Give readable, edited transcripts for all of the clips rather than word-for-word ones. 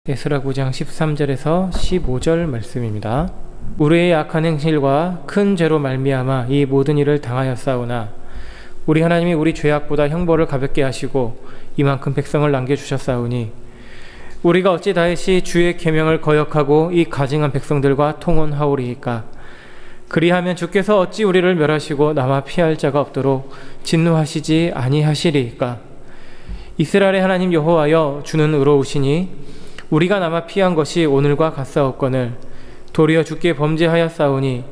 에스라 9장 13절에서 15절 말씀입니다. 우리의 악한 행실과 큰 죄로 말미암아 이 모든 일을 당하였사오나 우리 하나님이 우리 죄악보다 형벌을 가볍게 하시고 이만큼 백성을 남겨주셨사오니 우리가 어찌 다시 주의 계명을 거역하고 이 가증한 백성들과 통혼하오리이까. 그리하면 주께서 어찌 우리를 멸하시고 남아 피할 자가 없도록 진노하시지 아니하시리이까. 이스라엘의 하나님 여호와여, 주는 의로우시니 우리가 남아 피한 것이 오늘과 같사옵거늘 도리어 주께 범죄하였사오니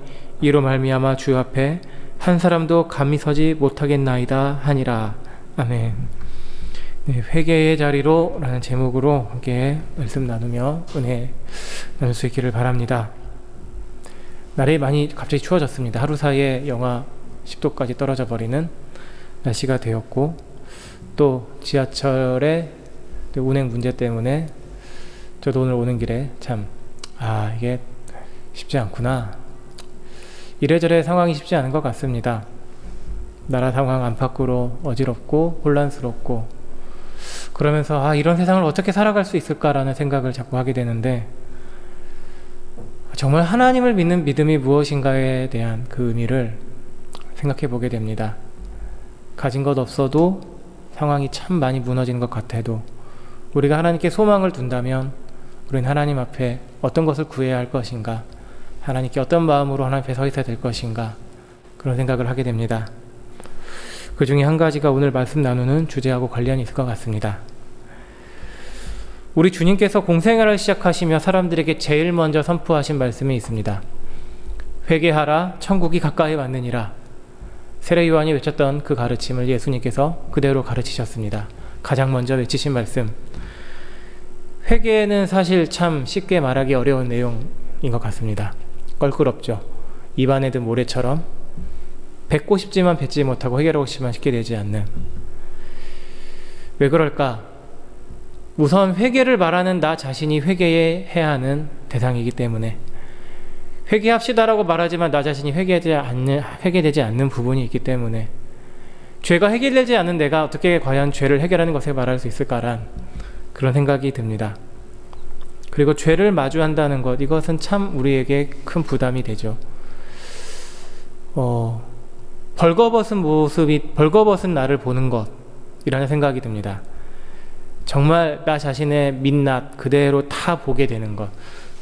이로 말미암아 주 앞에 한 사람도 감히 서지 못하겠나이다 하니라. 아멘. 네, 회개의 자리로 라는 제목으로 함께 말씀 나누며 은혜 나눌 수 있기를 바랍니다. 날이 많이 갑자기 추워졌습니다. 하루 사이에 영하 10도까지 떨어져 버리는 날씨가 되었고, 또 지하철의 운행 문제 때문에 저도 오늘 오는 길에 이게 쉽지 않구나, 이래저래 상황이 쉽지 않은 것 같습니다. 나라 상황 안팎으로 어지럽고 혼란스럽고, 그러면서 이런 세상을 어떻게 살아갈 수 있을까라는 생각을 자꾸 하게 되는데, 정말 하나님을 믿는 믿음이 무엇인가에 대한 그 의미를 생각해 보게 됩니다. 가진 것 없어도 상황이 참 많이 무너지는 것 같아도 우리가 하나님께 소망을 둔다면 우리는 하나님 앞에 어떤 것을 구해야 할 것인가, 하나님께 어떤 마음으로 하나님 앞에 서 있어야 될 것인가, 그런 생각을 하게 됩니다. 그 중에 한 가지가 오늘 말씀 나누는 주제하고 관련이 있을 것 같습니다. 우리 주님께서 공생애를 시작하시며 사람들에게 제일 먼저 선포하신 말씀이 있습니다. 회개하라, 천국이 가까이 왔느니라. 세례 요한이 외쳤던 그 가르침을 예수님께서 그대로 가르치셨습니다. 가장 먼저 외치신 말씀. 회개는 사실 참 쉽게 말하기 어려운 내용인 것 같습니다. 껄끄럽죠. 입안에 든 모래처럼 뱉고 싶지만 뱉지 못하고 회개하고 싶지만 쉽게 되지 않는. 왜 그럴까? 우선 회개를 말하는 나 자신이 회개해야 하는 대상이기 때문에, 회개합시다라고 말하지만 나 자신이 회개되지 않는 부분이 있기 때문에, 죄가 해결되지 않는 내가 어떻게 과연 죄를 해결하는 것을 말할 수 있을까란 그런 생각이 듭니다. 그리고 죄를 마주한다는 것, 이것은 참 우리에게 큰 부담이 되죠. 벌거벗은 모습이, 벌거벗은 나를 보는 것이라는 생각이 듭니다. 정말 나 자신의 민낯 그대로 다 보게 되는 것,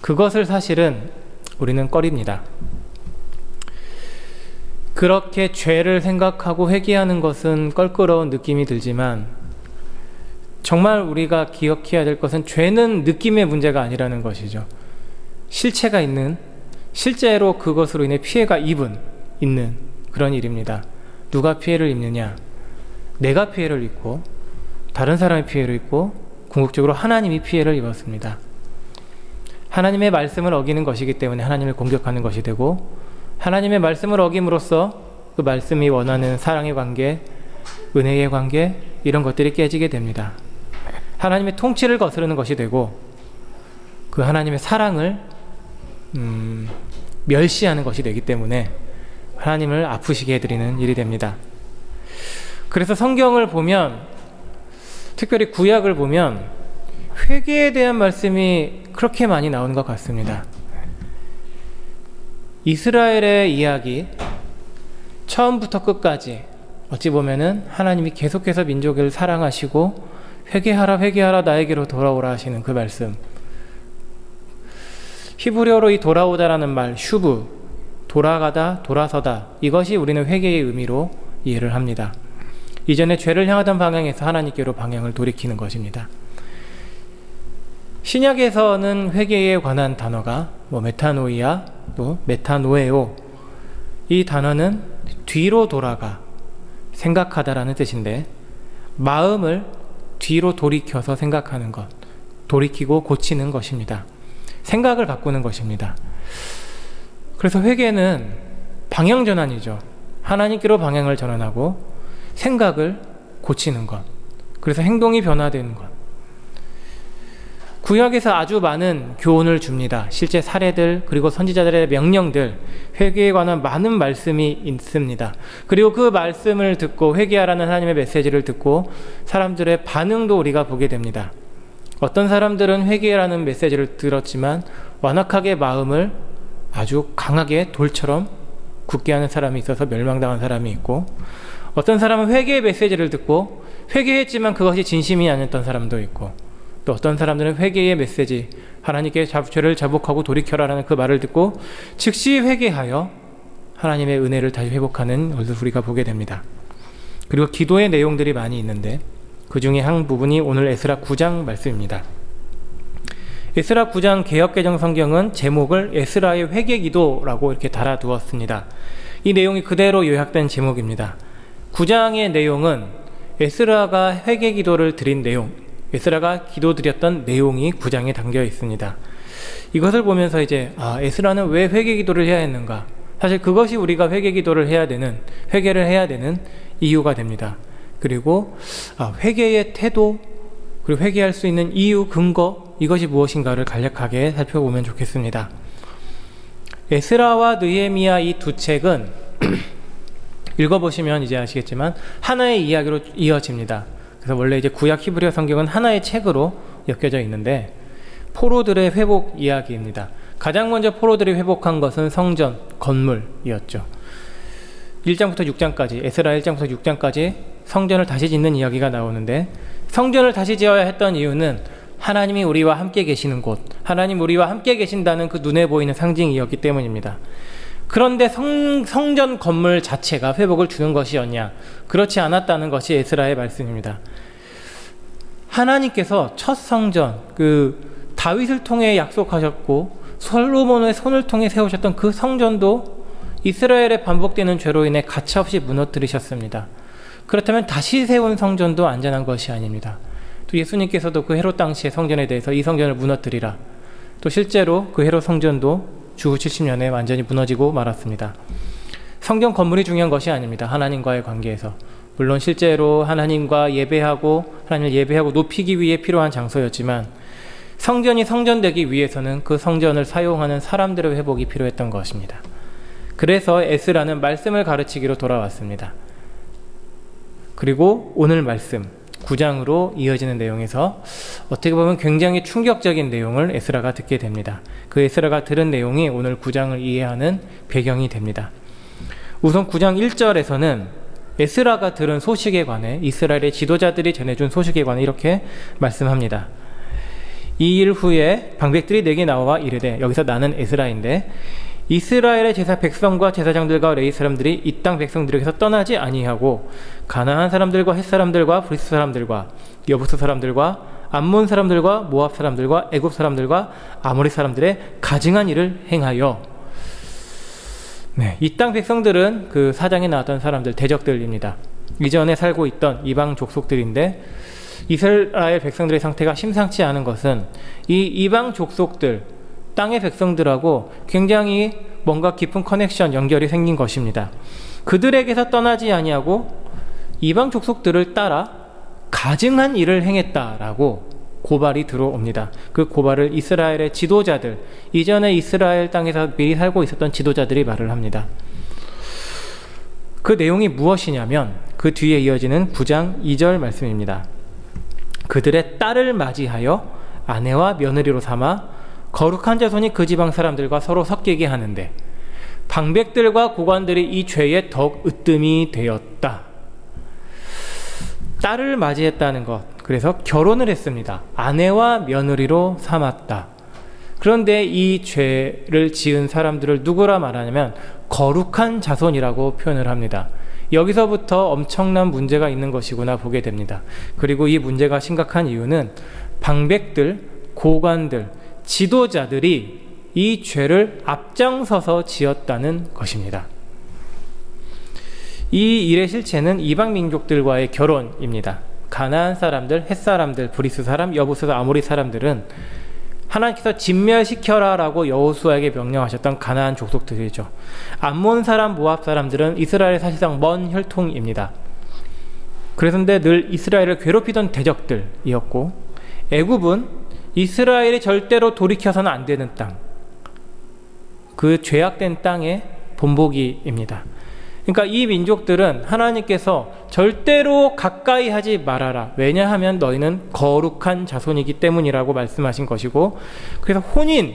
그것을 사실은 우리는 꺼립니다. 그렇게 죄를 생각하고 회개하는 것은 껄끄러운 느낌이 들지만, 정말 우리가 기억해야 될 것은 죄는 느낌의 문제가 아니라는 것이죠. 실체가 있는, 실제로 그것으로 인해 피해가 있는 그런 일입니다. 누가 피해를 입느냐? 내가 피해를 입고, 다른 사람이 피해를 입고, 궁극적으로 하나님이 피해를 입었습니다. 하나님의 말씀을 어기는 것이기 때문에 하나님을 공격하는 것이 되고, 하나님의 말씀을 어김으로써 그 말씀이 원하는 사랑의 관계, 은혜의 관계, 이런 것들이 깨지게 됩니다. 하나님의 통치를 거스르는 것이 되고, 그 하나님의 사랑을 멸시하는 것이 되기 때문에 하나님을 아프시게 해드리는 일이 됩니다. 그래서 성경을 보면, 특별히 구약을 보면 회개에 대한 말씀이 그렇게 많이 나오는 것 같습니다. 이스라엘의 이야기 처음부터 끝까지 어찌 보면은 하나님이 계속해서 민족을 사랑하시고 회개하라 회개하라 나에게로 돌아오라 하시는 그 말씀, 히브리어로 이 돌아오다라는 말, 슈브, 돌아가다, 돌아서다, 이것이 우리는 회개의 의미로 이해를 합니다. 이전에 죄를 향하던 방향에서 하나님께로 방향을 돌이키는 것입니다. 신약에서는 회개에 관한 단어가 메타노이아, 또 메타노에오, 이 단어는 뒤로 돌아가, 생각하다라는 뜻인데, 마음을 뒤로 돌이켜서 생각하는 것, 돌이키고 고치는 것입니다. 생각을 바꾸는 것입니다. 그래서 회개는 방향 전환이죠. 하나님께로 방향을 전환하고 생각을 고치는 것, 그래서 행동이 변화되는 것. 구약에서 아주 많은 교훈을 줍니다. 실제 사례들, 그리고 선지자들의 명령들, 회개에 관한 많은 말씀이 있습니다. 그리고 그 말씀을 듣고 회개하라는 하나님의 메시지를 듣고 사람들의 반응도 우리가 보게 됩니다. 어떤 사람들은 회개라는 메시지를 들었지만 완악하게 마음을 아주 강하게 돌처럼 굳게 하는 사람이 있어서 멸망당한 사람이 있고, 어떤 사람은 회개의 메시지를 듣고 회개했지만 그것이 진심이 아니었던 사람도 있고, 또 어떤 사람들은 회개의 메시지, 하나님께 죄를 자복하고 돌이켜라라는 그 말을 듣고 즉시 회개하여 하나님의 은혜를 다시 회복하는 것을 우리가 보게 됩니다. 그리고 기도의 내용들이 많이 있는데 그 중에 한 부분이 오늘 에스라 9장 말씀입니다. 에스라 9장 개역개정 성경은 제목을 에스라의 회개기도라고 이렇게 달아두었습니다. 이 내용이 그대로 요약된 제목입니다. 9장의 내용은 에스라가 회개기도를 드린 내용, 에스라가 기도드렸던 내용이 9장에 담겨 있습니다. 이것을 보면서 이제 에스라는 왜 회개기도를 해야 했는가? 사실 그것이 우리가 회개기도를 해야 되는, 회개를 해야 되는 이유가 됩니다. 그리고 회개의 태도, 그리고 회개할 수 있는 이유, 근거, 이것이 무엇인가를 간략하게 살펴보면 좋겠습니다. 에스라와 느헤미야 이 두 책은 읽어보시면 이제 아시겠지만 하나의 이야기로 이어집니다. 그래서 원래 이제 구약 히브리어 성경은 하나의 책으로 엮여져 있는데 포로들의 회복 이야기입니다. 가장 먼저 포로들이 회복한 것은 성전, 건물이었죠. 1장부터 6장까지, 에스라 1장부터 6장까지 성전을 다시 짓는 이야기가 나오는데, 성전을 다시 지어야 했던 이유는 하나님이 우리와 함께 계시는 곳, 하나님 우리와 함께 계신다는 그 눈에 보이는 상징이었기 때문입니다. 그런데 성전 건물 자체가 회복을 주는 것이었냐? 그렇지 않았다는 것이 에스라의 말씀입니다. 하나님께서 첫 성전, 그 다윗을 통해 약속하셨고 솔로몬의 손을 통해 세우셨던 그 성전도 이스라엘의 반복되는 죄로 인해 가차없이 무너뜨리셨습니다. 그렇다면 다시 세운 성전도 안전한 것이 아닙니다. 또 예수님께서도 그 헤롯 당시의 성전에 대해서 이 성전을 무너뜨리라, 또 실제로 그 헤롯 성전도 주후 70년에 완전히 무너지고 말았습니다. 성전 건물이 중요한 것이 아닙니다. 하나님과의 관계에서. 물론 실제로 하나님을 예배하고 높이기 위해 필요한 장소였지만, 성전이 성전되기 위해서는 그 성전을 사용하는 사람들의 회복이 필요했던 것입니다. 그래서 에스라는 말씀을 가르치기로 돌아왔습니다. 그리고 오늘 말씀 9장으로 이어지는 내용에서 어떻게 보면 굉장히 충격적인 내용을 에스라가 듣게 됩니다. 그 에스라가 들은 내용이 오늘 9장을 이해하는 배경이 됩니다. 우선 9장 1절에서는 에스라가 들은 소식에 관해, 이스라엘의 지도자들이 전해준 소식에 관해 이렇게 말씀합니다. 이 일 후에 방백들이 내게 나와 이르되, 여기서 나는 에스라인데, 이스라엘의 제사 백성과 제사장들과 레위 사람들이 이 땅 백성들에게서 떠나지 아니하고 가나안 사람들과 헷 사람들과 브리스 사람들과 여부스 사람들과 암몬 사람들과 모압 사람들과 애굽 사람들과 아모리 사람들의 가증한 일을 행하여, 이 땅 백성들은 그 사장에 나왔던 사람들, 대적들입니다. 이전에 살고 있던 이방 족속들인데, 이스라엘 백성들의 상태가 심상치 않은 것은 이 이방 족속들, 땅의 백성들하고 굉장히 뭔가 깊은 커넥션, 연결이 생긴 것입니다. 그들에게서 떠나지 아니하고 이방 족속들을 따라 가증한 일을 행했다라고 고발이 들어옵니다. 그 고발을 이스라엘의 지도자들, 이전에 이스라엘 땅에서 미리 살고 있었던 지도자들이 말을 합니다. 그 내용이 무엇이냐면 그 뒤에 이어지는 9장 2절 말씀입니다. 그들의 딸을 맞이하여 아내와 며느리로 삼아 거룩한 자손이 그 지방 사람들과 서로 섞이게 하는데 방백들과 고관들이 이 죄에 더욱 으뜸이 되었다. 딸을 맞이했다는 것, 그래서 결혼을 했습니다. 아내와 며느리로 삼았다. 그런데 이 죄를 지은 사람들을 누구라 말하냐면 거룩한 자손이라고 표현을 합니다. 여기서부터 엄청난 문제가 있는 것이구나 보게 됩니다. 그리고 이 문제가 심각한 이유는 방백들, 고관들, 지도자들이 이 죄를 앞장서서 지었다는 것입니다. 이 일의 실체는 이방 민족들과의 결혼입니다. 가나안 사람들, 헷 사람들, 브리스 사람, 여부스 아모리 사람들은 하나님께서 진멸시켜라 라고 여호수아에게 명령하셨던 가나안 족속들이죠. 암몬 사람, 모압 사람들은 이스라엘의 사실상 먼 혈통입니다. 그런데 늘 이스라엘을 괴롭히던 대적들이었고, 애굽은 이스라엘이 절대로 돌이켜서는 안 되는 땅, 그 죄악된 땅의 본보기입니다. 그러니까 이 민족들은 하나님께서 절대로 가까이 하지 말아라. 왜냐하면 너희는 거룩한 자손이기 때문이라고 말씀하신 것이고, 그래서 혼인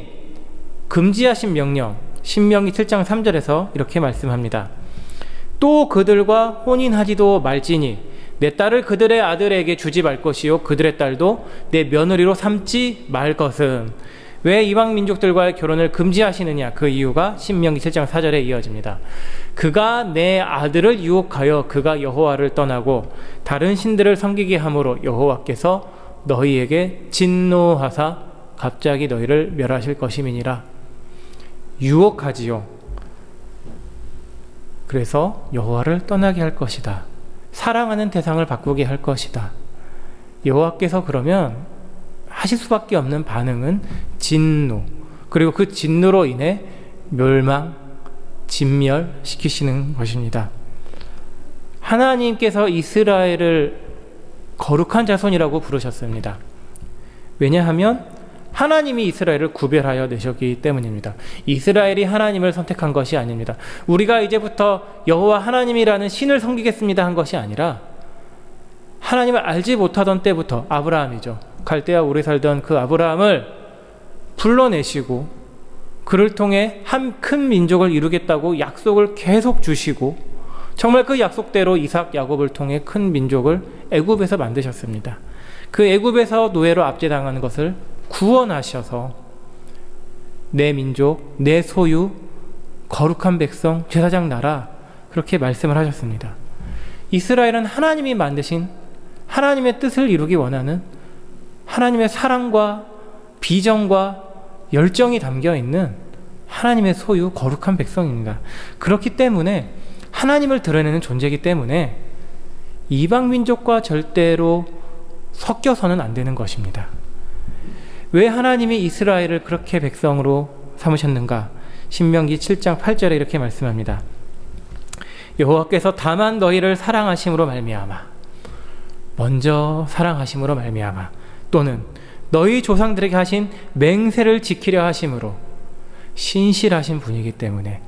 금지하신 명령, 신명기 7장 3절에서 이렇게 말씀합니다. 또 그들과 혼인하지도 말지니 내 딸을 그들의 아들에게 주지 말 것이요 그들의 딸도 내 며느리로 삼지 말 것은. 왜 이방 민족들과의 결혼을 금지하시느냐? 그 이유가 신명기 7장 4절에 이어집니다. 그가 내 아들을 유혹하여 그가 여호와를 떠나고 다른 신들을 섬기게 함으로 여호와께서 너희에게 진노하사 갑자기 너희를 멸하실 것임이니라. 유혹하지요. 그래서 여호와를 떠나게 할 것이다. 사랑하는 대상을 바꾸게 할 것이다. 여호와께서 그러면 하실 수밖에 없는 반응은 진노, 그리고 그 진노로 인해 멸망, 진멸시키시는 것입니다. 하나님께서 이스라엘을 거룩한 자손이라고 부르셨습니다. 왜냐하면 하나님이 이스라엘을 구별하여 내셨기 때문입니다. 이스라엘이 하나님을 선택한 것이 아닙니다. 우리가 이제부터 여호와 하나님이라는 신을 섬기겠습니다 한 것이 아니라 하나님을 알지 못하던 때부터 아브라함이죠. 갈대아 오래 살던 그 아브라함을 불러내시고 그를 통해 한 큰 민족을 이루겠다고 약속을 계속 주시고 정말 그 약속대로 이삭, 야곱을 통해 큰 민족을 애굽에서 만드셨습니다. 그 애굽에서 노예로 압제당하는 것을 구원하셔서 내 민족, 내 소유, 거룩한 백성, 제사장 나라, 그렇게 말씀을 하셨습니다. 이스라엘은 하나님이 만드신 하나님의 뜻을 이루기 원하는 하나님의 사랑과 비전과 열정이 담겨있는 하나님의 소유, 거룩한 백성입니다. 그렇기 때문에 하나님을 드러내는 존재이기 때문에 이방 민족과 절대로 섞여서는 안 되는 것입니다. 왜 하나님이 이스라엘을 그렇게 백성으로 삼으셨는가? 신명기 7장 8절에 이렇게 말씀합니다. 여호와께서 다만 너희를 사랑하심으로 말미암아, 먼저 사랑하심으로 말미암아, 또는 너희 조상들에게 하신 맹세를 지키려 하심으로 신실하신 분이기 때문에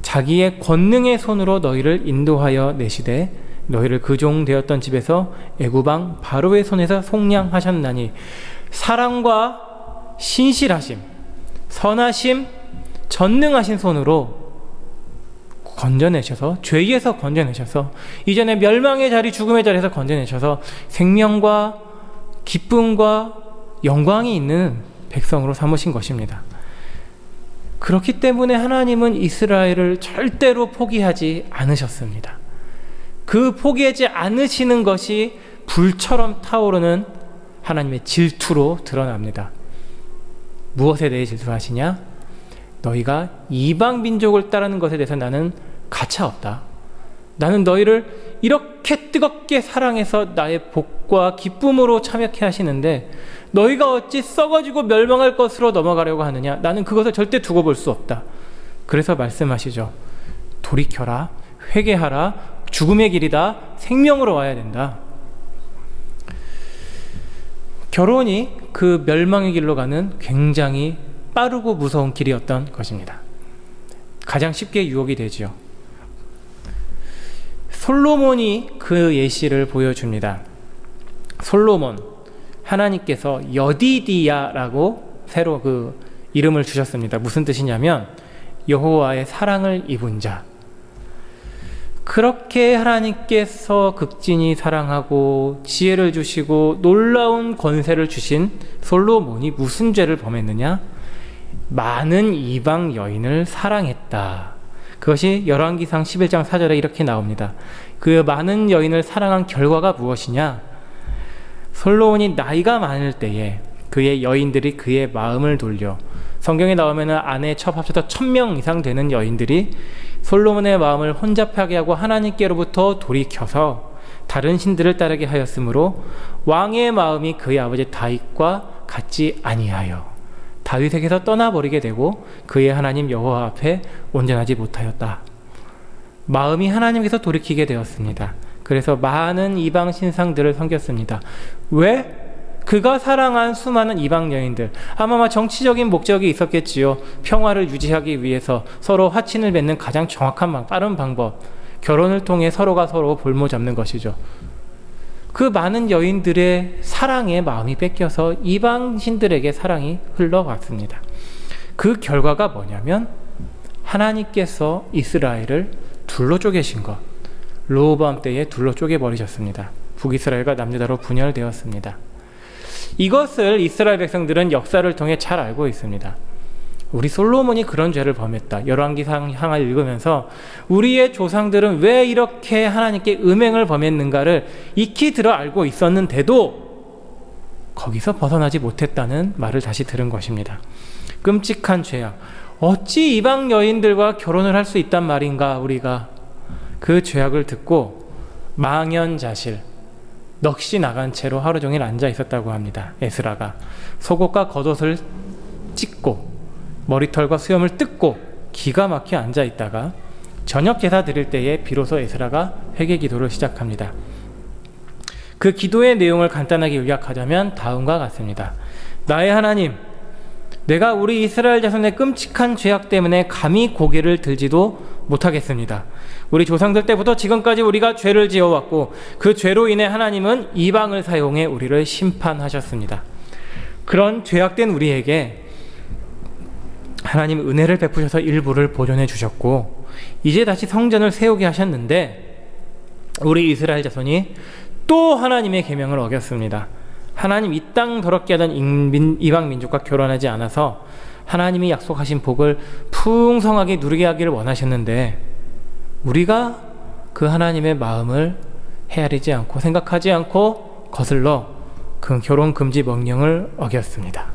자기의 권능의 손으로 너희를 인도하여 내시되 너희를 그 종 되었던 집에서 애굽 왕 바로의 손에서 속량하셨나니 사랑과 신실하심, 선하심, 전능하신 손으로 건져내셔서, 죄에서 건져내셔서, 이전에 멸망의 자리, 죽음의 자리에서 건져내셔서 생명과 기쁨과 영광이 있는 백성으로 삼으신 것입니다. 그렇기 때문에 하나님은 이스라엘을 절대로 포기하지 않으셨습니다. 그 포기하지 않으시는 것이 불처럼 타오르는 하나님의 질투로 드러납니다. 무엇에 대해 질투하시냐? 너희가 이방 민족을 따르는 것에 대해서 나는 가차 없다. 나는 너희를 이렇게 뜨겁게 사랑해서 나의 복과 기쁨으로 참여케 하시는데 너희가 어찌 썩어지고 멸망할 것으로 넘어가려고 하느냐? 나는 그것을 절대 두고 볼 수 없다. 그래서 말씀하시죠. 돌이켜라, 회개하라, 죽음의 길이다, 생명으로 와야 된다. 결혼이 그 멸망의 길로 가는 굉장히 빠르고 무서운 길이었던 것입니다. 가장 쉽게 유혹이 되지요. 솔로몬이 그 예시를 보여줍니다. 솔로몬, 하나님께서 여디디야라고 새로 그 이름을 주셨습니다. 무슨 뜻이냐면 여호와의 사랑을 입은 자. 그렇게 하나님께서 극진히 사랑하고 지혜를 주시고 놀라운 권세를 주신 솔로몬이 무슨 죄를 범했느냐? 많은 이방 여인을 사랑했다. 그것이 열왕기상 11장 4절에 이렇게 나옵니다. 그 많은 여인을 사랑한 결과가 무엇이냐? 솔로몬이 나이가 많을 때에 그의 여인들이 그의 마음을 돌려, 성경에 나오면 아내 첩 합쳐서 1000명 이상 되는 여인들이 솔로몬의 마음을 혼잡하게 하고 하나님께로부터 돌이켜서 다른 신들을 따르게 하였으므로 왕의 마음이 그의 아버지 다윗과 같지 아니하여 다윗에게서 떠나버리게 되고 그의 하나님 여호와 앞에 온전하지 못하였다. 마음이 하나님께서 돌이키게 되었습니다. 그래서 많은 이방 신상들을 섬겼습니다. 왜? 그가 사랑한 수많은 이방 여인들, 아마 정치적인 목적이 있었겠지요. 평화를 유지하기 위해서 서로 화친을 맺는 가장 정확한 빠른 방법, 결혼을 통해 서로가 서로 볼모 잡는 것이죠. 그 많은 여인들의 사랑의 마음이 뺏겨서 이방신들에게 사랑이 흘러갔습니다. 그 결과가 뭐냐면 하나님께서 이스라엘을 둘로 쪼개신 것, 르호보암 때에 둘로 쪼개버리셨습니다. 북이스라엘과 남유다로 분열되었습니다. 이것을 이스라엘 백성들은 역사를 통해 잘 알고 있습니다. 우리 솔로몬이 그런 죄를 범했다. 열왕기상을 읽으면서 우리의 조상들은 왜 이렇게 하나님께 음행을 범했는가를 익히 들어 알고 있었는데도 거기서 벗어나지 못했다는 말을 다시 들은 것입니다. 끔찍한 죄악. 어찌 이방 여인들과 결혼을 할 수 있단 말인가. 우리가 그 죄악을 듣고 망연자실, 넋이 나간 채로 하루 종일 앉아 있었다고 합니다. 에스라가 속옷과 겉옷을 찢고 머리털과 수염을 뜯고 기가 막혀 앉아 있다가 저녁 제사 드릴 때에 비로소 에스라가 회개 기도를 시작합니다. 그 기도의 내용을 간단하게 요약하자면 다음과 같습니다. 나의 하나님, 내가 우리 이스라엘 자손의 끔찍한 죄악 때문에 감히 고개를 들지도 못하겠습니다. 우리 조상들 때부터 지금까지 우리가 죄를 지어왔고 그 죄로 인해 하나님은 이방을 사용해 우리를 심판하셨습니다. 그런 죄악된 우리에게 하나님 은혜를 베푸셔서 일부를 보존해 주셨고 이제 다시 성전을 세우게 하셨는데 우리 이스라엘 자손이 또 하나님의 계명을 어겼습니다. 하나님 이 땅 더럽게 하던 이방 민족과 결혼하지 않아서 하나님이 약속하신 복을 풍성하게 누리게 하기를 원하셨는데 우리가 그 하나님의 마음을 헤아리지 않고 생각하지 않고 거슬러 그 결혼 금지 명령을 어겼습니다.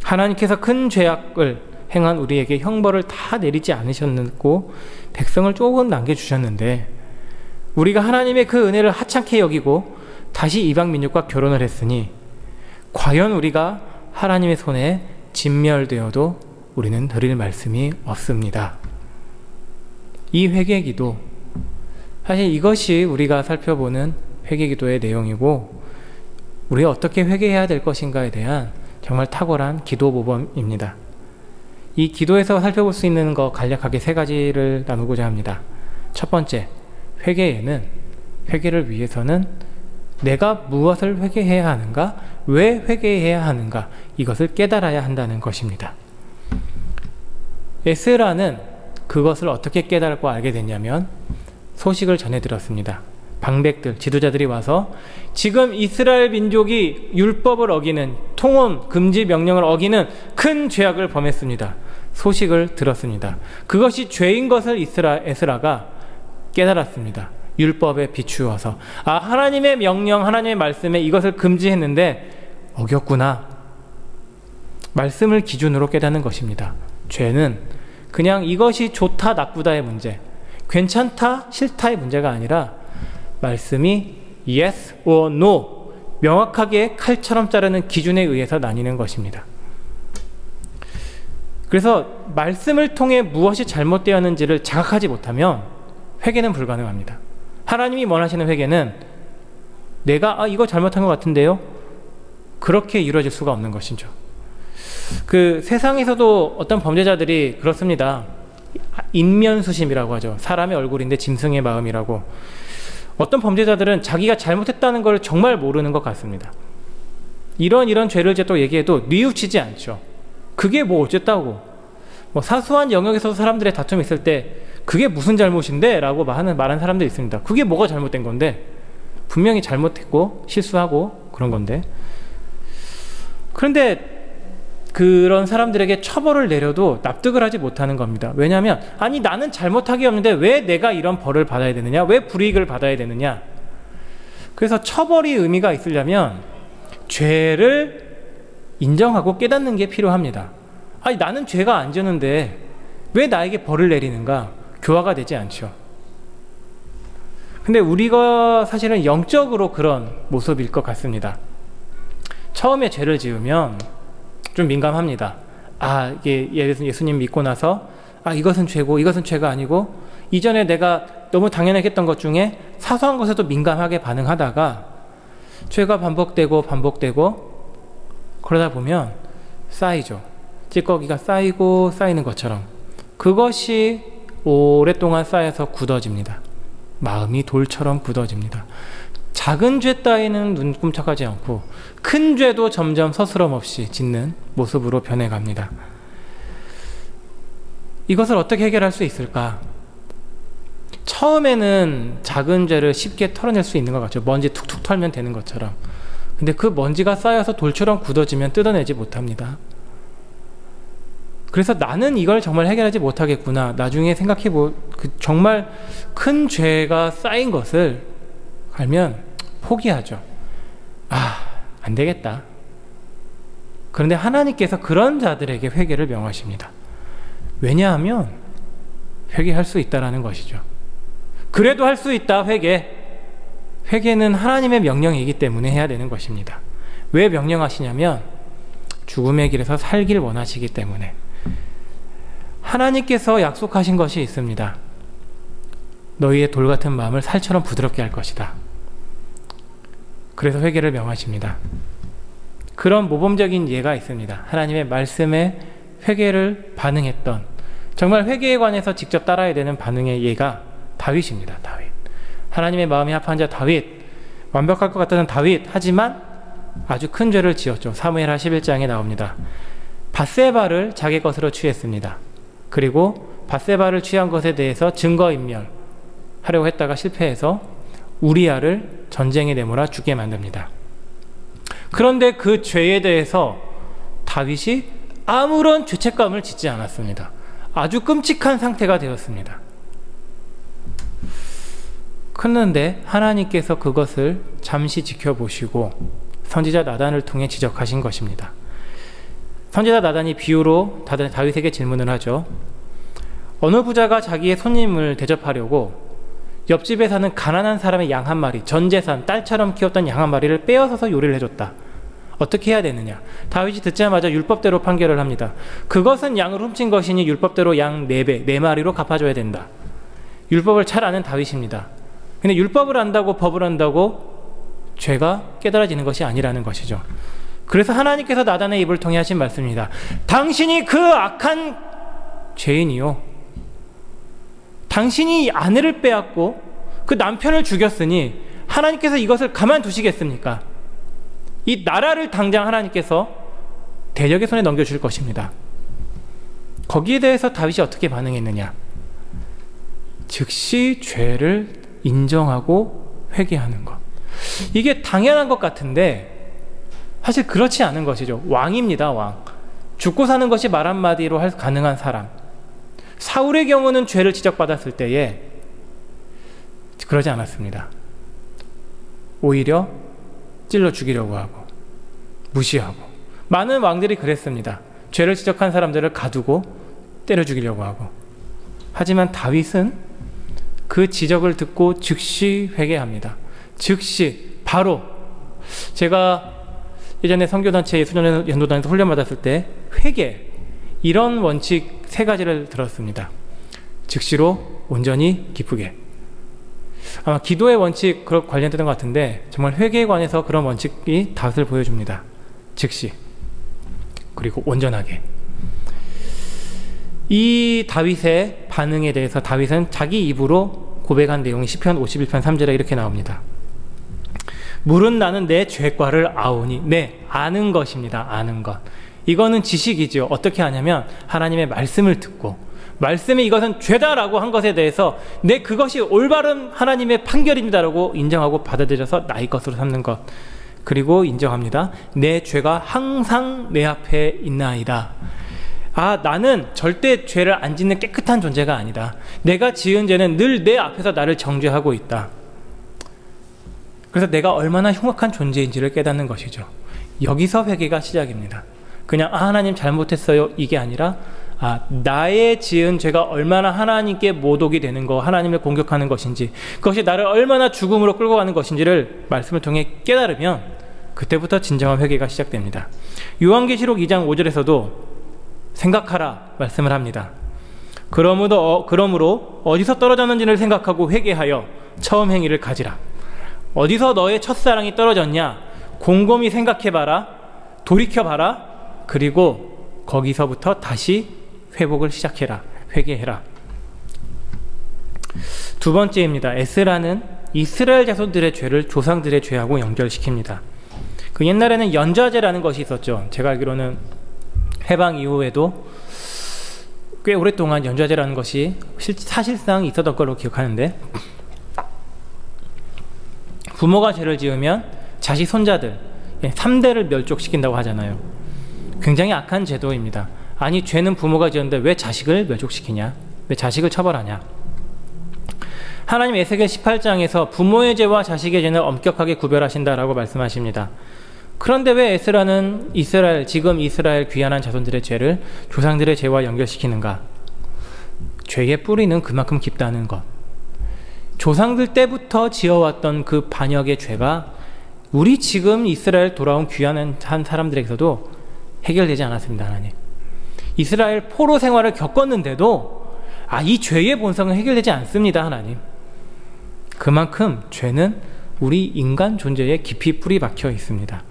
하나님께서 큰 죄악을 행한 우리에게 형벌을 다 내리지 않으셨고 백성을 조금 남겨주셨는데 우리가 하나님의 그 은혜를 하찮게 여기고 다시 이방 민족과 결혼을 했으니 과연 우리가 하나님의 손에 진멸되어도 우리는 드릴 말씀이 없습니다. 이 회개기도, 사실 이것이 우리가 살펴보는 회개기도의 내용이고 우리가 어떻게 회개해야 될 것인가에 대한 정말 탁월한 기도 모범입니다. 이 기도에서 살펴볼 수 있는 것 간략하게 세 가지를 나누고자 합니다. 첫 번째, 회개를 위해서는 내가 무엇을 회개해야 하는가, 왜 회개해야 하는가, 이것을 깨달아야 한다는 것입니다. 에스라는 그것을 어떻게 깨달고 알게 됐냐면 소식을 전해 들었습니다. 방백들, 지도자들이 와서 지금 이스라엘 민족이 율법을 어기는, 통혼 금지 명령을 어기는 큰 죄악을 범했습니다. 소식을 들었습니다. 그것이 죄인 것을 에스라가 깨달았습니다. 율법에 비추어서 하나님의 명령, 하나님의 말씀에 이것을 금지했는데 어겼구나. 말씀을 기준으로 깨닫는 것입니다. 죄는 그냥 이것이 좋다 나쁘다의 문제, 괜찮다 싫다의 문제가 아니라 말씀이 yes or no 명확하게 칼처럼 자르는 기준에 의해서 나뉘는 것입니다. 그래서 말씀을 통해 무엇이 잘못되었는지를 자각하지 못하면 회개는 불가능합니다. 하나님이 원하시는 회개는 내가 이거 잘못한 것 같은데요? 그렇게 이루어질 수가 없는 것이죠. 그 세상에서도 어떤 범죄자들이 그렇습니다. 인면수심이라고 하죠. 사람의 얼굴인데 짐승의 마음이라고. 어떤 범죄자들은 자기가 잘못했다는 걸 정말 모르는 것 같습니다. 이런 죄를 또 얘기해도 뉘우치지 않죠. 그게 뭐 어쨌다고. 사소한 영역에서 사람들의 다툼이 있을 때 그게 무슨 잘못인데? 라고 말하는 사람들이 있습니다. 그게 뭐가 잘못된 건데? 분명히 잘못했고 실수하고 그런 건데. 그런데 그런 사람들에게 처벌을 내려도 납득을 하지 못하는 겁니다. 왜냐하면 나는 잘못하기 없는데 왜 내가 이런 벌을 받아야 되느냐? 왜 불이익을 받아야 되느냐? 그래서 처벌이 의미가 있으려면 죄를 인정하고 깨닫는 게 필요합니다. 나는 죄가 안 지었는데 왜 나에게 벌을 내리는가? 교화가 되지 않죠. 근데 우리가 사실은 영적으로 그런 모습일 것 같습니다. 처음에 죄를 지으면 좀 민감합니다. 이게 예를 들어서 예수님 믿고 나서 이것은 죄고 이것은 죄가 아니고 이전에 내가 너무 당연하게 했던 것 중에 사소한 것에도 민감하게 반응하다가 죄가 반복되고 그러다 보면 쌓이죠. 찌꺼기가 쌓이고 쌓이는 것처럼 그것이 오랫동안 쌓여서 굳어집니다. 마음이 돌처럼 굳어집니다. 작은 죄 따위는 눈 끔찍하지 않고 큰 죄도 점점 서스럼 없이 짓는 모습으로 변해갑니다. 이것을 어떻게 해결할 수 있을까? 처음에는 작은 죄를 쉽게 털어낼 수 있는 것 같죠. 먼지 툭툭 털면 되는 것처럼. 근데 그 먼지가 쌓여서 돌처럼 굳어지면 뜯어내지 못합니다. 그래서 나는 이걸 정말 해결하지 못하겠구나. 나중에 정말 큰 죄가 쌓인 것을 알면 포기하죠. 안 되겠다. 그런데 하나님께서 그런 자들에게 회개를 명하십니다. 왜냐하면 회개할 수 있다라는 것이죠. 그래도 할 수 있다, 회개. 회개는 하나님의 명령이기 때문에 해야 되는 것입니다. 왜 명령하시냐면 죽음의 길에서 살길 원하시기 때문에. 하나님께서 약속하신 것이 있습니다. 너희의 돌 같은 마음을 살처럼 부드럽게 할 것이다. 그래서 회개를 명하십니다. 그런 모범적인 예가 있습니다. 하나님의 말씀에 회개를 반응했던, 정말 회개에 관해서 직접 따라야 되는 반응의 예가 다윗입니다. 다윗. 하나님의 마음이 합한 자 다윗, 완벽할 것 같다는 다윗, 하지만 아주 큰 죄를 지었죠. 사무엘하 11장에 나옵니다. 밧세바를 자기 것으로 취했습니다. 그리고 밧세바를 취한 것에 대해서 증거인멸 하려고 했다가 실패해서 우리아를 전쟁에 내몰아 죽게 만듭니다. 그런데 그 죄에 대해서 다윗이 아무런 죄책감을 짓지 않았습니다. 아주 끔찍한 상태가 되었습니다. 그런데 하나님께서 그것을 잠시 지켜보시고 선지자 나단을 통해 지적하신 것입니다. 선지자 나단이 비유로 다윗에게 질문을 하죠. 어느 부자가 자기의 손님을 대접하려고 옆집에 사는 가난한 사람의 양 한 마리, 전 재산, 딸처럼 키웠던 양 한 마리를 빼앗아서 요리를 해줬다. 어떻게 해야 되느냐? 다윗이 듣자마자 율법대로 판결을 합니다. 그것은 양을 훔친 것이니 율법대로 양 4배, 4마리로 갚아줘야 된다. 율법을 잘 아는 다윗입니다. 근데 율법을 안다고, 법을 안다고 죄가 깨달아지는 것이 아니라는 것이죠. 그래서 하나님께서 나단의 입을 통해 하신 말씀입니다. 당신이 그 악한 죄인이요, 당신이 아내를 빼앗고 그 남편을 죽였으니 하나님께서 이것을 가만두시겠습니까? 이 나라를 당장 하나님께서 대적의 손에 넘겨줄 것입니다. 거기에 대해서 다윗이 어떻게 반응했느냐? 즉시 죄를 인정하고 회개하는 것. 이게 당연한 것 같은데 사실 그렇지 않은 것이죠. 왕입니다. 왕. 죽고 사는 것이 말 한마디로 가능한 사람. 사울의 경우는 죄를 지적받았을 때에 그러지 않았습니다. 오히려 찔러 죽이려고 하고 무시하고, 많은 왕들이 그랬습니다. 죄를 지적한 사람들을 가두고 때려 죽이려고 하고. 하지만 다윗은 그 지적을 듣고 즉시 회개합니다. 즉시 바로. 제가 예전에 선교단체의 수련연도단에서 훈련받았을 때 회개, 이런 원칙 3가지를 들었습니다. 즉시로 온전히 기쁘게. 아마 기도의 원칙 관련되는 것 같은데 정말 회개에 관해서 그런 원칙이 다윗을 보여줍니다. 즉시, 그리고 온전하게. 이 다윗의 반응에 대해서 다윗은 자기 입으로 고백한 내용이 시편 51편 3절에 이렇게 나옵니다. 물은 나는 내 죄과를 아오니. 네, 아는 것입니다. 아는 것. 이거는 지식이죠. 어떻게 하냐면 하나님의 말씀을 듣고, 말씀이 이것은 죄다라고 한 것에 대해서 그것이 올바른 하나님의 판결입니다라고 인정하고 받아들여서 나의 것으로 삼는 것. 그리고 인정합니다. 내 죄가 항상 내 앞에 있나이다. 나는 절대 죄를 안 짓는 깨끗한 존재가 아니다. 내가 지은 죄는 늘 내 앞에서 나를 정죄하고 있다. 그래서 내가 얼마나 흉악한 존재인지를 깨닫는 것이죠. 여기서 회개가 시작입니다. 그냥 하나님 잘못했어요 이게 아니라 나의 지은 죄가 얼마나 하나님께 모독이 되는 거, 하나님을 공격하는 것인지, 그것이 나를 얼마나 죽음으로 끌고 가는 것인지를 말씀을 통해 깨달으면 그때부터 진정한 회개가 시작됩니다. 요한계시록 2장 5절에서도 생각하라 말씀을 합니다. 그러므로 어디서 떨어졌는지를 생각하고 회개하여 처음 행위를 가지라. 어디서 너의 첫사랑이 떨어졌냐? 곰곰이 생각해봐라. 돌이켜봐라. 그리고 거기서부터 다시 회복을 시작해라. 회개해라. 두 번째입니다. 에스라는 이스라엘 자손들의 죄를 조상들의 죄하고 연결시킵니다. 그 옛날에는 연좌제라는 것이 있었죠. 제가 알기로는 해방 이후에도 꽤 오랫동안 연좌제라는 것이 사실상 있었던 걸로 기억하는데, 부모가 죄를 지으면 자식 손자들 3대를 멸족시킨다고 하잖아요. 굉장히 악한 제도입니다. 아니, 죄는 부모가 지었는데 왜 자식을 멸족시키냐? 왜 자식을 처벌하냐? 하나님 에스겔 18장에서 부모의 죄와 자식의 죄는 엄격하게 구별하신다라고 말씀하십니다. 그런데 왜 에스라는 지금 이스라엘 귀환한 자손들의 죄를 조상들의 죄와 연결시키는가? 죄의 뿌리는 그만큼 깊다는 것. 조상들 때부터 지어왔던 그 반역의 죄가 우리 지금 이스라엘 돌아온 귀환한 사람들에게서도 해결되지 않았습니다. 하나님, 이스라엘 포로 생활을 겪었는데도 이 죄의 본성은 해결되지 않습니다. 하나님, 그만큼 죄는 우리 인간 존재에 깊이 뿌리 박혀 있습니다.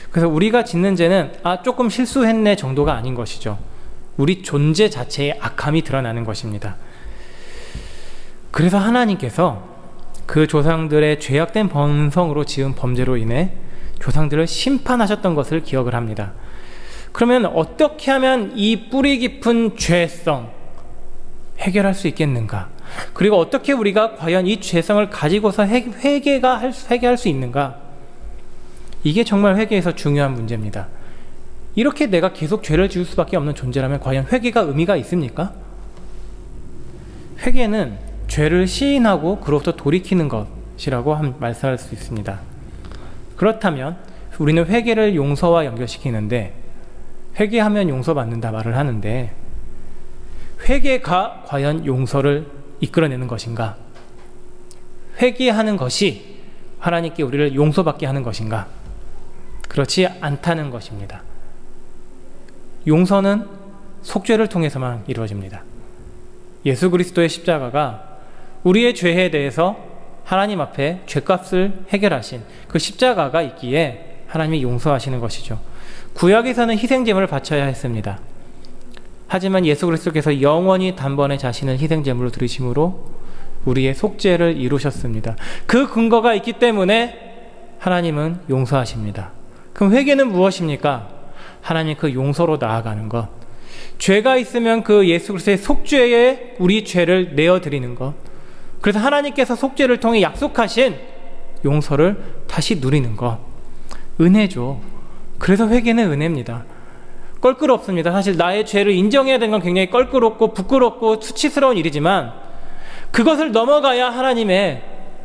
그래서 우리가 짓는 죄는 조금 실수했네 정도가 아닌 것이죠. 우리 존재 자체의 악함이 드러나는 것입니다. 그래서 하나님께서 그 조상들의 죄악된 본성으로 지은 범죄로 인해 조상들을 심판하셨던 것을 기억을 합니다. 그러면 어떻게 하면 이 뿌리 깊은 죄성 해결할 수 있겠는가? 그리고 어떻게 우리가 과연 이 죄성을 가지고서 회개할 수 있는가? 이게 정말 회개에서 중요한 문제입니다. 이렇게 내가 계속 죄를 지을 수밖에 없는 존재라면 과연 회개가 의미가 있습니까? 회개는 죄를 시인하고 그로부터 돌이키는 것이라고 말씀할 수 있습니다. 그렇다면 우리는 회개를 용서와 연결시키는데, 회개하면 용서받는다 말을 하는데, 회개가 과연 용서를 이끌어내는 것인가? 회개하는 것이 하나님께 우리를 용서받게 하는 것인가? 그렇지 않다는 것입니다. 용서는 속죄를 통해서만 이루어집니다. 예수 그리스도의 십자가가 우리의 죄에 대해서 하나님 앞에 죄값을 해결하신 그 십자가가 있기에 하나님이 용서하시는 것이죠. 구약에서는 희생제물을 바쳐야 했습니다. 하지만 예수 그리스도께서 영원히 단번에 자신을 희생제물로 드리심으로 우리의 속죄를 이루셨습니다. 그 근거가 있기 때문에 하나님은 용서하십니다. 그럼 회개는 무엇입니까? 하나님 그 용서로 나아가는 것. 죄가 있으면 그 예수 그리스도의 속죄에 우리 죄를 내어드리는 것. 그래서 하나님께서 속죄를 통해 약속하신 용서를 다시 누리는 것. 은혜죠. 그래서 회개는 은혜입니다. 껄끄럽습니다. 사실 나의 죄를 인정해야 되는 건 굉장히 껄끄럽고 부끄럽고 수치스러운 일이지만 그것을 넘어가야 하나님의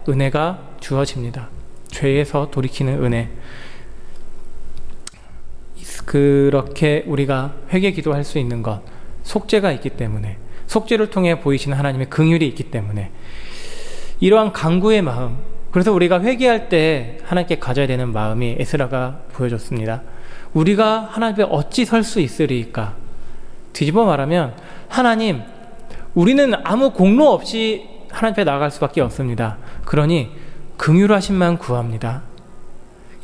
은혜가 주어집니다. 죄에서 돌이키는 은혜. 그렇게 우리가 회개 기도할 수 있는 것, 속죄가 있기 때문에, 속죄를 통해 보이시는 하나님의 긍휼이 있기 때문에, 이러한 간구의 마음, 그래서 우리가 회개할 때 하나님께 가져야 되는 마음이 에스라가 보여줬습니다. 우리가 하나님 앞에 어찌 설 수 있으리까? 뒤집어 말하면, 하나님, 우리는 아무 공로 없이 하나님 앞에 나아갈 수밖에 없습니다. 그러니 긍휼하심만 구합니다.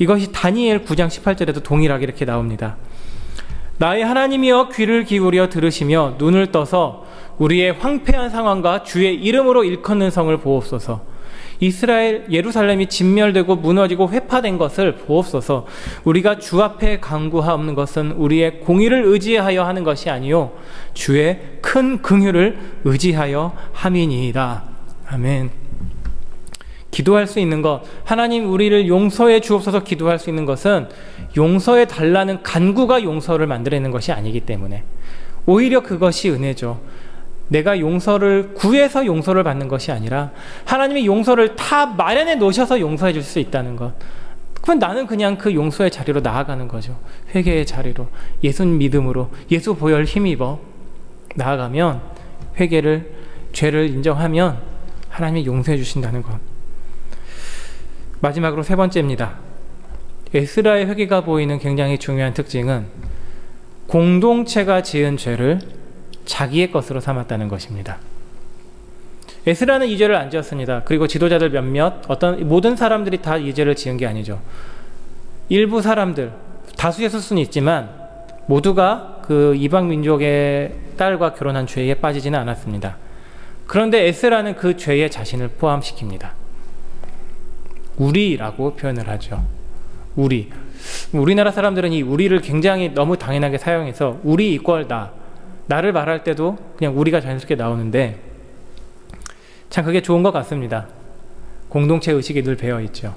이것이 다니엘 9장 18절에도 동일하게 이렇게 나옵니다. 나의 하나님이여 귀를 기울여 들으시며 눈을 떠서 우리의 황폐한 상황과 주의 이름으로 일컫는 성을 보옵소서. 이스라엘 예루살렘이 진멸되고 무너지고 회파된 것을 보옵소서. 우리가 주 앞에 간구하옵는 것은 우리의 공의를 의지하여 하는 것이 아니요 주의 큰 긍휼을 의지하여 함이니이다. 아멘. 기도할 수 있는 것, 하나님 우리를 용서해 주옵소서 기도할 수 있는 것은 용서해 달라는 간구가 용서를 만들어내는 것이 아니기 때문에 오히려 그것이 은혜죠. 내가 용서를 구해서 용서를 받는 것이 아니라 하나님이 용서를 다 마련해 놓으셔서 용서해 줄 수 있다는 것. 그러면 나는 그냥 그 용서의 자리로 나아가는 거죠. 회개의 자리로, 예수 믿음으로, 예수 보혈 힘입어 나아가면, 회개를, 죄를 인정하면 하나님이 용서해 주신다는 것. 마지막으로 세 번째입니다. 에스라의 회개가 보이는 굉장히 중요한 특징은 공동체가 지은 죄를 자기의 것으로 삼았다는 것입니다. 에스라는 이 죄를 안 지었습니다. 그리고 지도자들 몇몇, 모든 사람들이 다 이 죄를 지은 게 아니죠. 일부 사람들, 다수의 수는 있지만 모두가 그 이방 민족의 딸과 결혼한 죄에 빠지지는 않았습니다. 그런데 에스라는 그 죄에 자신을 포함시킵니다. 우리라고 표현을 하죠. 우리. 우리나라 사람들은 이 우리를 굉장히 너무 당연하게 사용해서 우리 이퀄 나를 말할 때도 그냥 우리가 자연스럽게 나오는데 참 그게 좋은 것 같습니다. 공동체 의식이 늘 배어있죠.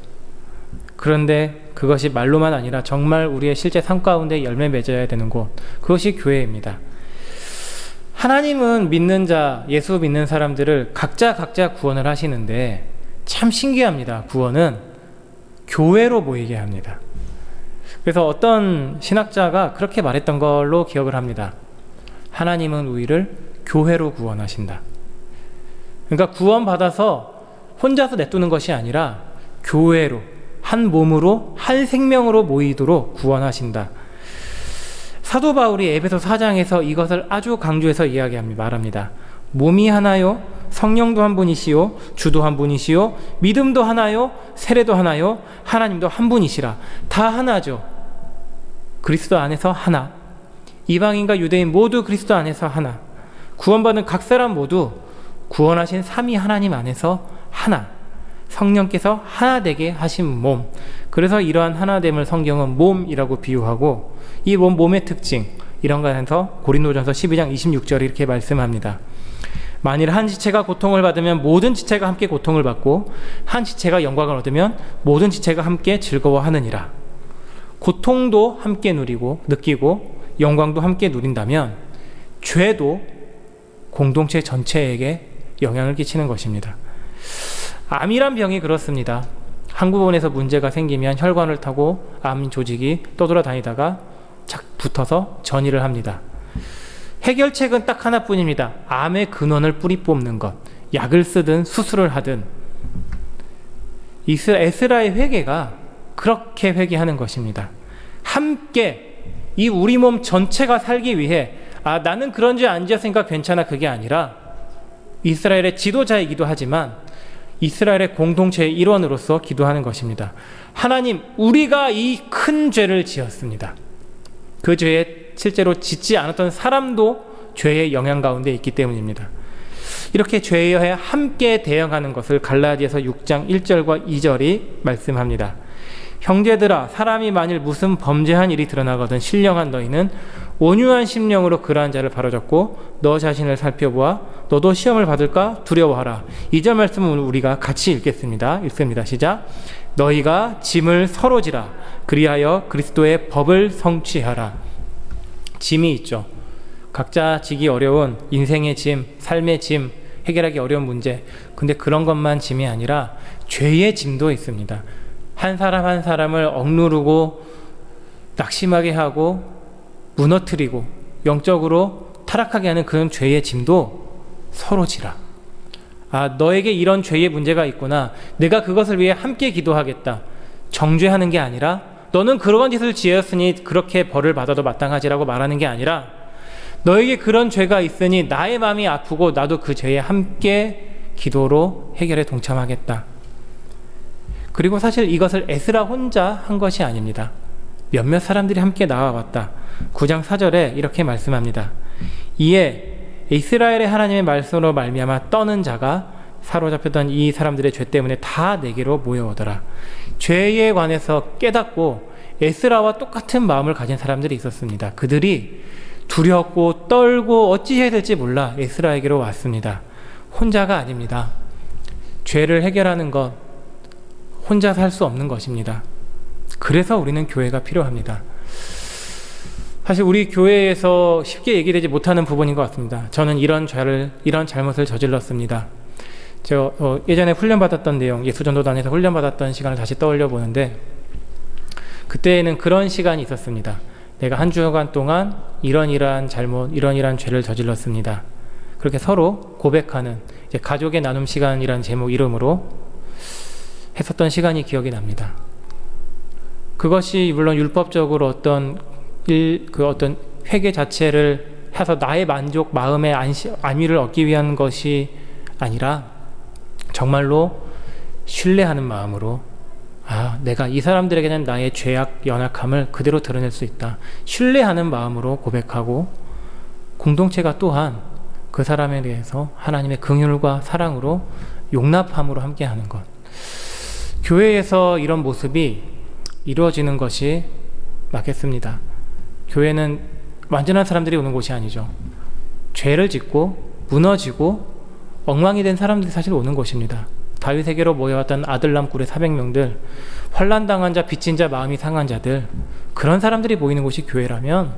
그런데 그것이 말로만 아니라 정말 우리의 실제 삶 가운데 열매 맺어야 되는 곳, 그것이 교회입니다. 하나님은 믿는 자, 예수 믿는 사람들을 각자 구원을 하시는데 참 신기합니다. 구원은 교회로 모이게 합니다. 그래서 어떤 신학자가 그렇게 말했던 걸로 기억을 합니다. 하나님은 우리를 교회로 구원하신다. 그러니까 구원받아서 혼자서 내두는 것이 아니라 교회로, 한 몸으로, 한 생명으로 모이도록 구원하신다. 사도 바울이 에베소 4장에서 이것을 아주 강조해서 말합니다. 몸이 하나요? 성령도 한 분이시요, 주도 한 분이시요, 믿음도 하나요, 세례도 하나요, 하나님도 한 분이시라. 다 하나죠. 그리스도 안에서 하나. 이방인과 유대인 모두 그리스도 안에서 하나. 구원받은 각 사람 모두 구원하신 삼위 하나님 안에서 하나. 성령께서 하나 되게 하신 몸. 그래서 이러한 하나됨을 성경은 몸이라고 비유하고, 이 몸의 특징, 이런 것에서 고린도전서 12장 26절에 이렇게 말씀합니다. 만일 한 지체가 고통을 받으면 모든 지체가 함께 고통을 받고, 한 지체가 영광을 얻으면 모든 지체가 함께 즐거워하느니라. 고통도 함께 느끼고 영광도 함께 누린다면 죄도 공동체 전체에게 영향을 끼치는 것입니다. 암이란 병이 그렇습니다. 한 부분에서 문제가 생기면 혈관을 타고 암 조직이 떠돌아다니다가 착 붙어서 전이를 합니다. 해결책은 딱 하나뿐입니다. 암의 근원을 뿌리 뽑는 것. 약을 쓰든 수술을 하든. 에스라의 회개가 그렇게 회개하는 것입니다. 함께 이 우리 몸 전체가 살기 위해 나는 그런 죄 안 지었으니까 괜찮아, 그게 아니라 이스라엘의 지도자이기도 하지만 이스라엘의 공동체의 일원으로서 기도하는 것입니다. 하나님, 우리가 이 큰 죄를 지었습니다. 그 죄에 실제로 짓지 않았던 사람도 죄의 영향 가운데 있기 때문입니다. 이렇게 죄에 함께 대응하는 것을 갈라디아서 6장 1절과 2절이 말씀합니다. 형제들아, 사람이 만일 무슨 범죄한 일이 드러나거든 신령한 너희는 온유한 심령으로 그러한 자를 바로잡고 너 자신을 살펴보아 너도 시험을 받을까 두려워하라. 2절 말씀은 우리가 같이 읽겠습니다. 시작. 너희가 짐을 서로 지라. 그리하여 그리스도의 법을 성취하라. 짐이 있죠. 각자 지기 어려운 인생의 짐, 삶의 짐, 해결하기 어려운 문제. 근데 그런 것만 짐이 아니라 죄의 짐도 있습니다. 한 사람 한 사람을 억누르고 낙심하게 하고 무너뜨리고 영적으로 타락하게 하는 그런 죄의 짐도 서로 지라. 너에게 이런 죄의 문제가 있구나. 내가 그것을 위해 함께 기도하겠다. 정죄하는 게 아니라 너는 그러한 짓을 지었으니 그렇게 벌을 받아도 마땅하지라고 말하는 게 아니라 너에게 그런 죄가 있으니 나의 마음이 아프고 나도 그 죄에 함께 기도로 해결에 동참하겠다. 그리고 사실 이것을 에스라 혼자 한 것이 아닙니다. 몇몇 사람들이 함께 나와왔다. 9장 4절에 이렇게 말씀합니다. 이에 이스라엘의 하나님의 말씀으로 말미암아 떠는 자가 사로잡혔던 이 사람들의 죄 때문에 다 내게로 모여오더라. 죄에 관해서 깨닫고 에스라와 똑같은 마음을 가진 사람들이 있었습니다. 그들이 두렵고 떨고 어찌 해야 될지 몰라 에스라에게로 왔습니다. 혼자가 아닙니다. 죄를 해결하는 것 혼자서 할 수 없는 것입니다. 그래서 우리는 교회가 필요합니다. 사실 우리 교회에서 쉽게 얘기되지 못하는 부분인 것 같습니다. 저는 이런 잘못을 저질렀습니다. 제가 예전에 훈련받았던 내용, 예수전도단에서 훈련받았던 시간을 다시 떠올려 보는데 그때는 그런 시간이 있었습니다. 내가 한 주간 동안 이러한 잘못, 이러한 죄를 저질렀습니다. 그렇게 서로 고백하는 이제 가족의 나눔 시간이라는 제목 이름으로 했었던 시간이 기억이 납니다. 그것이 물론 율법적으로 어떤 회개 자체를 해서 나의 만족, 마음의 안위를 얻기 위한 것이 아니라 정말로 신뢰하는 마음으로 내가 이 사람들에게는 나의 죄악, 연약함을 그대로 드러낼 수 있다. 신뢰하는 마음으로 고백하고 공동체가 또한 그 사람에 대해서 하나님의 긍휼과 사랑으로 용납함으로 함께하는 것. 교회에서 이런 모습이 이루어지는 것이 맞겠습니다. 교회는 완전한 사람들이 오는 곳이 아니죠. 죄를 짓고 무너지고 엉망이 된 사람들이 사실 오는 곳입니다. 다윗에게로 모여왔던 아들람 굴의 400명들, 환난당한 자, 빚진 자, 마음이 상한 자들, 그런 사람들이 모이는 곳이 교회라면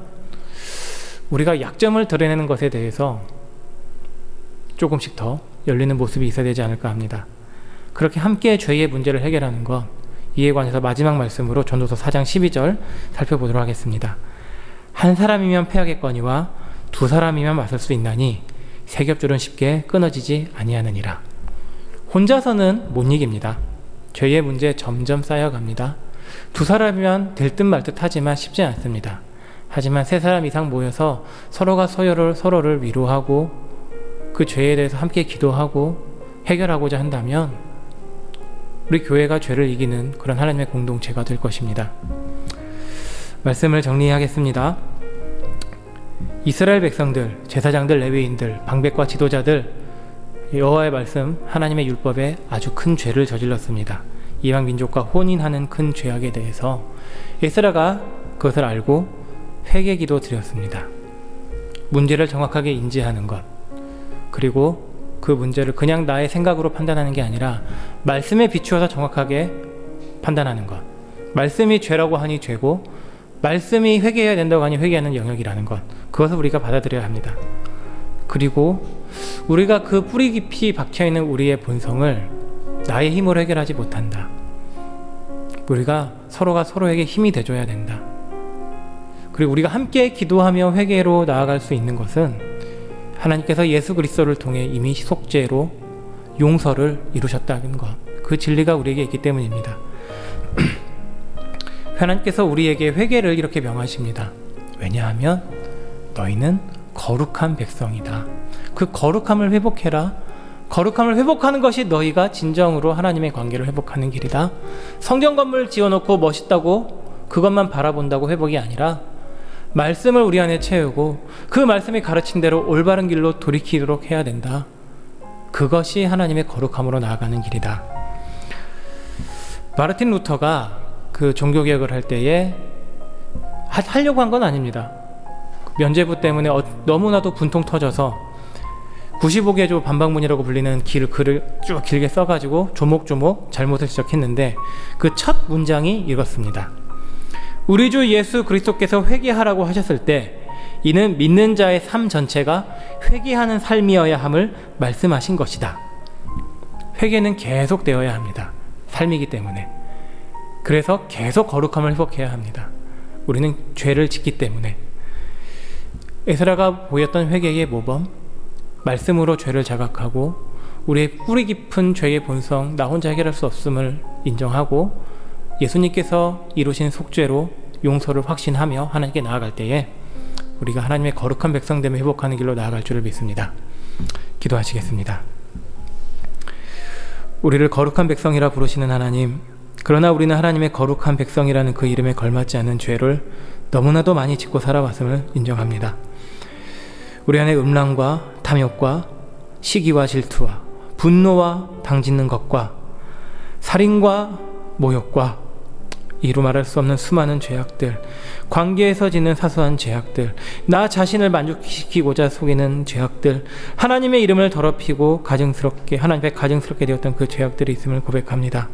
우리가 약점을 드러내는 것에 대해서 조금씩 더 열리는 모습이 있어야 되지 않을까 합니다. 그렇게 함께 죄의 문제를 해결하는 것, 이에 관해서 마지막 말씀으로 전도서 4장 12절 살펴보도록 하겠습니다. 한 사람이면 패하겠거니와 두 사람이면 맞설 수 있나니 세 겹줄은 쉽게 끊어지지 아니하느니라. 혼자서는 못 이깁니다. 죄의 문제 점점 쌓여갑니다. 두 사람이면 될 듯 말 듯 하지만 쉽지 않습니다. 하지만 세 사람 이상 모여서 서로가 서로를 위로하고 그 죄에 대해서 함께 기도하고 해결하고자 한다면 우리 교회가 죄를 이기는 그런 하나님의 공동체가 될 것입니다. 말씀을 정리하겠습니다. 이스라엘 백성들, 제사장들, 레위인들, 방백과 지도자들, 여호와의 말씀, 하나님의 율법에 아주 큰 죄를 저질렀습니다. 이방 민족과 혼인하는 큰 죄악에 대해서 에스라가 그것을 알고 회개기도 드렸습니다. 문제를 정확하게 인지하는 것, 그리고 그 문제를 그냥 나의 생각으로 판단하는 게 아니라 말씀에 비추어서 정확하게 판단하는 것, 말씀이 죄라고 하니 죄고 말씀이 회개해야 된다고 하니 회개하는 영역이라는 것, 그것을 우리가 받아들여야 합니다. 그리고 우리가 그 뿌리 깊이 박혀있는 우리의 본성을 나의 힘으로 해결하지 못한다. 우리가 서로가 서로에게 힘이 돼줘야 된다. 그리고 우리가 함께 기도하며 회개로 나아갈 수 있는 것은 하나님께서 예수 그리스도를 통해 이미 속죄로 용서를 이루셨다는 것, 그 진리가 우리에게 있기 때문입니다. 하나님께서 우리에게 회개를 이렇게 명하십니다. 왜냐하면 너희는 거룩한 백성이다. 그 거룩함을 회복해라. 거룩함을 회복하는 것이 너희가 진정으로 하나님의 관계를 회복하는 길이다. 성경 건물 지어놓고 멋있다고 그것만 바라본다고 회복이 아니라 말씀을 우리 안에 채우고 그 말씀이 가르친 대로 올바른 길로 돌이키도록 해야 된다. 그것이 하나님의 거룩함으로 나아가는 길이다. 마르틴 루터가 그 종교개혁을 할 때에 하려고 한 건 아닙니다. 면죄부 때문에 너무나도 분통 터져서 95개조 반박문이라고 불리는 글을 쭉 길게 써가지고 조목조목 잘못을 지적했는데 그 첫 문장이 이렇습니다. 우리 주 예수 그리스도께서 회개하라고 하셨을 때 이는 믿는 자의 삶 전체가 회개하는 삶이어야 함을 말씀하신 것이다. 회개는 계속 되어야 합니다. 삶이기 때문에. 그래서 계속 거룩함을 회복해야 합니다. 우리는 죄를 짓기 때문에. 에스라가 보였던 회개의 모범, 말씀으로 죄를 자각하고 우리의 뿌리 깊은 죄의 본성, 나 혼자 해결할 수 없음을 인정하고 예수님께서 이루신 속죄로 용서를 확신하며 하나님께 나아갈 때에 우리가 하나님의 거룩한 백성됨을 회복하는 길로 나아갈 줄을 믿습니다. 기도하시겠습니다. 우리를 거룩한 백성이라 부르시는 하나님, 그러나 우리는 하나님의 거룩한 백성이라는 그 이름에 걸맞지 않은 죄를 너무나도 많이 짓고 살아왔음을 인정합니다. 우리 안에 음란과 탐욕과 시기와 질투와 분노와 당짓는 것과 살인과 모욕과 이루 말할 수 없는 수많은 죄악들, 관계에서 짓는 사소한 죄악들, 나 자신을 만족시키고자 속이는 죄악들, 하나님의 이름을 더럽히고 하나님 앞에 가증스럽게 되었던 그 죄악들이 있음을 고백합니다.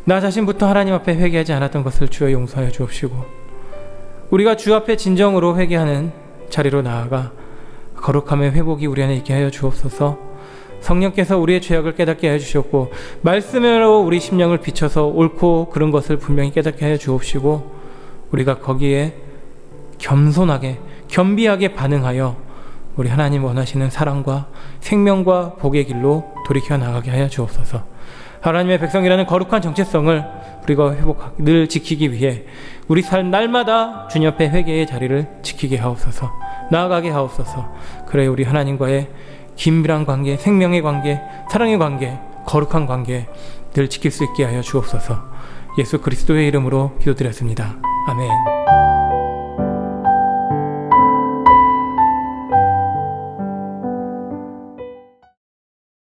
나 자신부터 하나님 앞에 회개하지 않았던 것을 주여 용서하여 주옵시고 우리가 주 앞에 진정으로 회개하는 자리로 나아가 거룩함의 회복이 우리 안에 있게 하여 주옵소서. 성령께서 우리의 죄악을 깨닫게 하여 주셨고 말씀으로 우리 심령을 비춰서 옳고 그른 것을 분명히 깨닫게 하여 주옵시고 우리가 거기에 겸손하게 겸비하게 반응하여 우리 하나님 원하시는 사랑과 생명과 복의 길로 돌이켜 나가게 하여 주옵소서. 하나님의 백성이라는 거룩한 정체성을 우리가 늘 지키기 위해 우리 삶 날마다 주님 앞에 회개의 자리를 지키게 하옵소서. 나아가게 하옵소서. 그래 우리 하나님과의 긴밀한 관계, 생명의 관계, 사랑의 관계, 거룩한 관계 늘 지킬 수 있게 하여 주옵소서. 예수 그리스도의 이름으로 기도드렸습니다. 아멘.